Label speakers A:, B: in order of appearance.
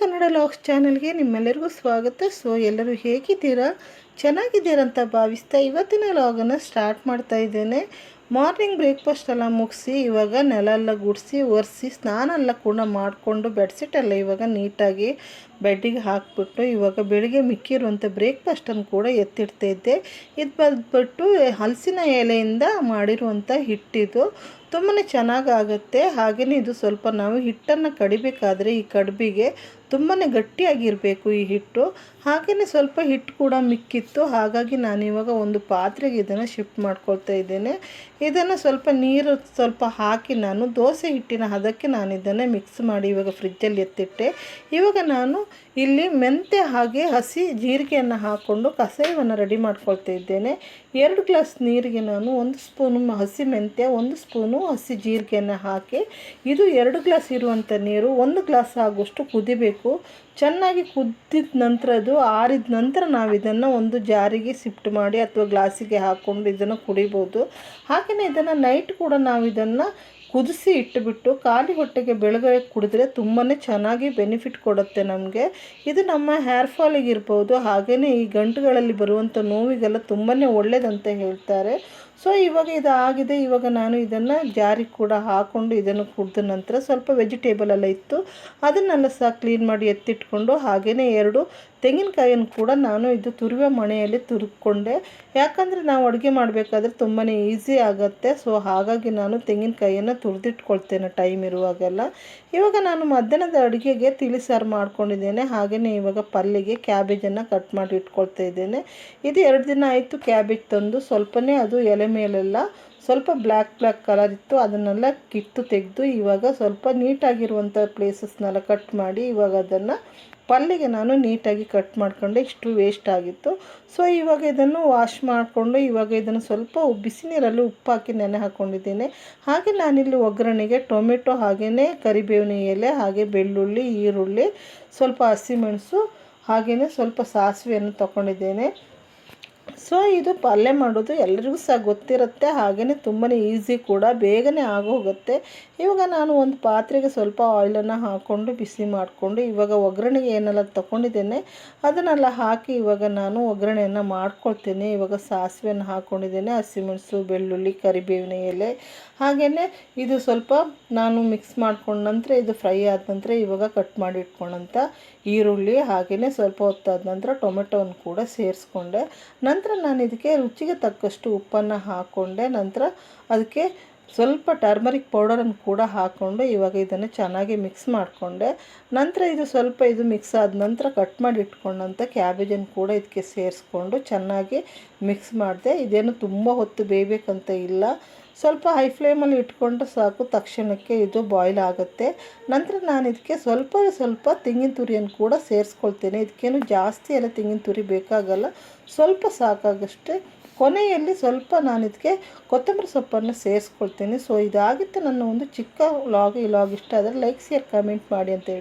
A: Kannada logs ಚಾನಲ್ಗೆ ನಿಮ್ಮೆಲ್ಲರಿಗೂ ಸ್ವಾಗತ. ಎಲ್ಲರೂ ಹೇಗಿದ್ದೀರಾ? ಚೆನ್ನಾಗಿದ್ದೀರಾ ಅಂತ ಭಾವಿಸ್ತಾ ಇವತ್ತಿನ ಲಾಗನ್ನು ಸ್ಟಾರ್ಟ್ ಮಾಡ್ತಾ ಇದ್ದೇನೆ. ಮಾರ್ನಿಂಗ್ ಬ್ರೇಕ್ಫಾಸ್ಟ್ ಎಲ್ಲ ಮುಗಿಸಿ ಇವಾಗ ನೆಲ ಎಲ್ಲ ಗುಡಿಸಿ ಒರೆಸಿ ಸ್ನಾನ ಎಲ್ಲ ಕೂಡ ಮಾಡಿಕೊಂಡು ಬೆಡ್ಶೀಟ್ ಎಲ್ಲ ಇವಾಗ ನೀಟಾಗಿ ಬೆಡ್ಡಿಗೆ ಹಾಕಿಬಿಟ್ಟು ಇವಾಗ ಬೆಳಿಗ್ಗೆ ಮಿಕ್ಕಿರುವಂಥ ಬ್ರೇಕ್ಫಾಸ್ಟನ್ನು ಕೂಡ ಎತ್ತಿಡ್ತಾ ಇದ್ದೆ. ಇದು ಬಂದ್ಬಿಟ್ಟು ಹಲಸಿನ ಎಲೆಯಿಂದ ಮಾಡಿರುವಂಥ ಹಿಟ್ಟಿದು ತುಂಬಾ ಚೆನ್ನಾಗಾಗುತ್ತೆ. ಹಾಗೆಯೇ ಇದು ಸ್ವಲ್ಪ ನಾವು ಹಿಟ್ಟನ್ನು ಕಡಿಬೇಕಾದ್ರೆ ಈ ಕಡುಬಿಗೆ ತುಂಬಾ ಗಟ್ಟಿಯಾಗಿರಬೇಕು ಈ ಹಿಟ್ಟು. ಹಾಗೆಯೇ ಸ್ವಲ್ಪ ಹಿಟ್ಟು ಕೂಡ ಮಿಕ್ಕಿತ್ತು, ಹಾಗಾಗಿ ನಾನಿವಾಗ ಒಂದು ಪಾತ್ರೆಗೆ ಇದನ್ನು ಶಿಫ್ಟ್ ಮಾಡ್ಕೊಳ್ತಾ ಇದ್ದೇನೆ. ಇದನ್ನು ಸ್ವಲ್ಪ ನೀರು ಸ್ವಲ್ಪ ಹಾಕಿ ನಾನು ದೋಸೆ ಹಿಟ್ಟಿನ ಹದಕ್ಕೆ ನಾನು ಇದನ್ನು ಮಿಕ್ಸ್ ಮಾಡಿ ಇವಾಗ ಫ್ರಿಜ್ಜಲ್ಲಿ ಎತ್ತಿಟ್ಟೆ. ಇವಾಗ ನಾನು ಇಲ್ಲಿ ಮೆಂತ್ಯ ಹಾಗೆ ಹಸಿ ಜೀರಿಗೆಯನ್ನು ಹಾಕ್ಕೊಂಡು ಕಷಾಯವನ್ನು ರೆಡಿ ಮಾಡ್ಕೊಳ್ತಾ ಇದ್ದೇನೆ. 2 ಗ್ಲಾಸ್ ನೀರಿಗೆ ನಾನು 1 ಸ್ಪೂನು ಹಸಿ ಮೆಂತ್ಯ, 1 ಸ್ಪೂನು ಹಸಿ ಜೀರಿಗೆಯನ್ನು ಹಾಕಿ ಇದು 2 ಗ್ಲಾಸ್ ಇರುವಂಥ ನೀರು 1 ಗ್ಲಾಸ್ ಆಗುವಷ್ಟು ಕುದಿಬೇಕು. ಚೆನ್ನಾಗಿ ಕುದ್ದಿದ ನಂತರ ಅದು ಆರಿದ ನಂತರ ನಾವು ಇದನ್ನು ಒಂದು ಜಾರಿಗೆ ಶಿಫ್ಟ್ ಮಾಡಿ ಅಥವಾ ಗ್ಲಾಸಿಗೆ ಹಾಕ್ಕೊಂಡು ಇದನ್ನು ಕುಡಿಬೋದು. ಹಾಗೆಯೇ ಇದನ್ನು ನೈಟ್ ಕೂಡ ನಾವು ಇದನ್ನು ಕುದಿಸಿ ಇಟ್ಟುಬಿಟ್ಟು ಖಾಲಿ ಹೊಟ್ಟೆಗೆ ಬೆಳಗ್ಗೆ ಕುಡಿದ್ರೆ ತುಂಬಾ ಚೆನ್ನಾಗಿ ಬೆನಿಫಿಟ್ ಕೊಡುತ್ತೆ ನಮಗೆ. ಇದು ನಮ್ಮ ಹೇರ್ ಫಾಲಿಗಿರ್ಬೋದು, ಹಾಗೆಯೇ ಈ ಗಂಟುಗಳಲ್ಲಿ ಬರುವಂಥ ನೋವಿಗೆಲ್ಲ ತುಂಬಾ ಒಳ್ಳೆಯದಂತ ಹೇಳ್ತಾರೆ. ಇವಾಗ ಇದು ಆಗಿದೆ. ಇವಾಗ ನಾನು ಇದನ್ನು ಜಾರಿಗೆ ಕೂಡ ಹಾಕ್ಕೊಂಡು ಇದನ್ನು ಕುಡಿದ ನಂತರ ಸ್ವಲ್ಪ ವೆಜಿಟೇಬಲ್ ಎಲ್ಲ ಇತ್ತು ಅದನ್ನೆಲ್ಲ ಸಹ ಕ್ಲೀನ್ ಮಾಡಿ ಎತ್ತಿಟ್ಕೊಂಡು ಹಾಗೆಯೇ 2 ತೆಂಗಿನಕಾಯಿಯನ್ನು ಕೂಡ ನಾನು ಇದು ತುರಿವೆ ಮಣೆಯಲ್ಲಿ ತುರಿದುಕೊಂಡೆ. ಯಾಕಂದರೆ ನಾವು ಅಡುಗೆ ಮಾಡಬೇಕಾದ್ರೆ ತುಂಬಾ ಈಸಿ ಆಗುತ್ತೆ. ಹಾಗಾಗಿ ನಾನು ತೆಂಗಿನಕಾಯಿಯನ್ನು ತುರಿದಿಟ್ಕೊಳ್ತೇನೆ ಟೈಮ್ ಇರುವಾಗೆಲ್ಲ. ಇವಾಗ ನಾನು ಮಧ್ಯಾಹ್ನದ ಅಡುಗೆಗೆ ತಿಳಿಸಾರು ಮಾಡ್ಕೊಂಡಿದ್ದೇನೆ. ಹಾಗೆಯೇ ಇವಾಗ ಪಲ್ಯಗೆ ಕ್ಯಾಬೇಜನ್ನು ಕಟ್ ಮಾಡಿ ಇಟ್ಕೊಳ್ತಾ ಇದ್ದೇನೆ. ಇದು 2 ದಿನ ಆಯಿತು ಕ್ಯಾಬೇಜ್ ತಂದು. ಸ್ವಲ್ಪನೇ ಅದು ಎಲೆ ಮೇಲೆಲ್ಲ ಸ್ವಲ್ಪ ಬ್ಲ್ಯಾಕ್ ಕಲರ್ ಇತ್ತು, ಅದನ್ನೆಲ್ಲ ಕಿತ್ತು ತೆಗೆದು ಇವಾಗ ಸ್ವಲ್ಪ ನೀಟಾಗಿರುವಂಥ ಪ್ಲೇಸಸ್ನೆಲ್ಲ ಕಟ್ ಮಾಡಿ ಇವಾಗ ಅದನ್ನು ಪಲ್ಯಗೆ ನಾನು ನೀಟಾಗಿ ಕಟ್ ಮಾಡ್ಕೊಂಡೆ. ಇಷ್ಟು ವೇಸ್ಟ್ ಆಗಿತ್ತು. ಇವಾಗ ಇದನ್ನು ವಾಶ್ ಮಾಡಿಕೊಂಡು ಇವಾಗ ಇದನ್ನು ಸ್ವಲ್ಪ ಬಿಸಿ ನೀರಲ್ಲಿ ಉಪ್ಪು ಹಾಕಿ ನೆನೆ ಹಾಕ್ಕೊಂಡಿದ್ದೀನಿ. ಹಾಗೆ ನಾನಿಲ್ಲಿ ಒಗ್ಗರಣೆಗೆ ಟೊಮೆಟೊ ಹಾಗೆಯೇ ಕರಿಬೇವಿನ ಎಲೆ ಹಾಗೆ ಬೆಳ್ಳುಳ್ಳಿ, ಈರುಳ್ಳಿ, ಸ್ವಲ್ಪ ಹಸಿಮೆಣಸು ಹಾಗೆಯೇ ಸ್ವಲ್ಪ ಸಾಸಿವೆಯನ್ನು ತೊಗೊಂಡಿದ್ದೇನೆ. ಇದು ಪಲ್ಯ ಮಾಡೋದು ಎಲ್ಲರಿಗೂ ಸಹ ಗೊತ್ತಿರುತ್ತೆ, ಹಾಗೆಯೇ ತುಂಬಾ ಈಸಿ ಕೂಡ, ಬೇಗನೆ ಆಗೋಗುತ್ತೆ. ಇವಾಗ ನಾನು ಒಂದು ಪಾತ್ರೆಗೆ ಸ್ವಲ್ಪ ಆಯಿಲನ್ನು ಹಾಕ್ಕೊಂಡು ಬಿಸಿ ಮಾಡಿಕೊಂಡು ಇವಾಗ ಒಗ್ಗರಣೆಗೆ ಏನೆಲ್ಲ ತೊಗೊಂಡಿದ್ದೇನೆ ಅದನ್ನೆಲ್ಲ ಹಾಕಿ ಇವಾಗ ನಾನು ಒಗ್ಗರಣೆಯನ್ನು ಮಾಡ್ಕೊಳ್ತೇನೆ. ಇವಾಗ ಸಾಸಿವೆಯನ್ನು ಹಾಕ್ಕೊಂಡಿದ್ದೇನೆ, ಹಸಿಮೆಣಸು, ಬೆಳ್ಳುಳ್ಳಿ, ಕರಿಬೇವಿನ ಎಲೆ ಹಾಗೆಯೇ ಇದು ಸ್ವಲ್ಪ ನಾನು ಮಿಕ್ಸ್ ಮಾಡ್ಕೊಂಡ ನಂತರ ಇದು ಫ್ರೈ ಆದ ನಂತರ ಇವಾಗ ಕಟ್ ಮಾಡಿ ಇಟ್ಕೊಂಡಂಥ ಈರುಳ್ಳಿ ಹಾಗೆಯೇ ಸ್ವಲ್ಪ ಹೊತ್ತಾದ ನಂತರ ಟೊಮೆಟೊವನ್ನು ಕೂಡ ಸೇರಿಸ್ಕೊಂಡೆ. ನಂತರ ನಾನು ಇದಕ್ಕೆ ರುಚಿಗೆ ತಕ್ಕಷ್ಟು ಉಪ್ಪನ್ನು ಹಾಕ್ಕೊಂಡೆ. ನಂತರ ಅದಕ್ಕೆ ಸ್ವಲ್ಪ ಟರ್ಮರಿಕ್ ಪೌಡರನ್ನು ಕೂಡ ಹಾಕ್ಕೊಂಡು ಇವಾಗ ಇದನ್ನು ಚೆನ್ನಾಗಿ ಮಿಕ್ಸ್ ಮಾಡಿಕೊಂಡೆ. ನಂತರ ಇದು ಸ್ವಲ್ಪ ಇದು ಮಿಕ್ಸ್ ಆದ ನಂತರ ಕಟ್ ಮಾಡಿ ಇಟ್ಕೊಂಡಂಥ ಕ್ಯಾಬೇಜನ್ನು ಕೂಡ ಇದಕ್ಕೆ ಸೇರಿಸ್ಕೊಂಡು ಚೆನ್ನಾಗಿ ಮಿಕ್ಸ್ ಮಾಡಿದೆ. ಇದೇನು ತುಂಬ ಹೊತ್ತು ಬೇಯಬೇಕಂತ ಇಲ್ಲ, ಸ್ವಲ್ಪ ಹೈ ಫ್ಲೇಮಲ್ಲಿ ಇಟ್ಕೊಂಡು ಸಾಕು, ತಕ್ಷಣಕ್ಕೆ ಇದು ಬಾಯ್ಲ್ ಆಗುತ್ತೆ. ನಂತರ ನಾನು ಇದಕ್ಕೆ ಸ್ವಲ್ಪ ತೆಂಗಿನ ತುರಿಯನ್ನು ಕೂಡ ಸೇರಿಸ್ಕೊಳ್ತೇನೆ. ಇದಕ್ಕೇನು ಜಾಸ್ತಿ ಎಲ್ಲ ತೆಂಗಿನ ತುರಿ ಬೇಕಾಗಲ್ಲ, ಸ್ವಲ್ಪ ಸಾಕಾಗಷ್ಟೇ. ಕೊನೆಯಲ್ಲಿ ಸ್ವಲ್ಪ ನಾನು ಇದಕ್ಕೆ ಕೊತ್ತಂಬರಿ ಸೊಪ್ಪನ್ನು ಸೇರಿಸ್ಕೊಳ್ತೀನಿ. ಇದಾಗಿತ್ತು ನನ್ನ ಒಂದು ಚಿಕ್ಕ ವ್ಲಾಗ್. ಈ ವ್ಲಾಗ್ ಇಷ್ಟ ಆದರೆ ಲೈಕ್, ಶೇರ್, ಕಮೆಂಟ್ ಮಾಡಿ ಅಂತ ಹೇಳಿ.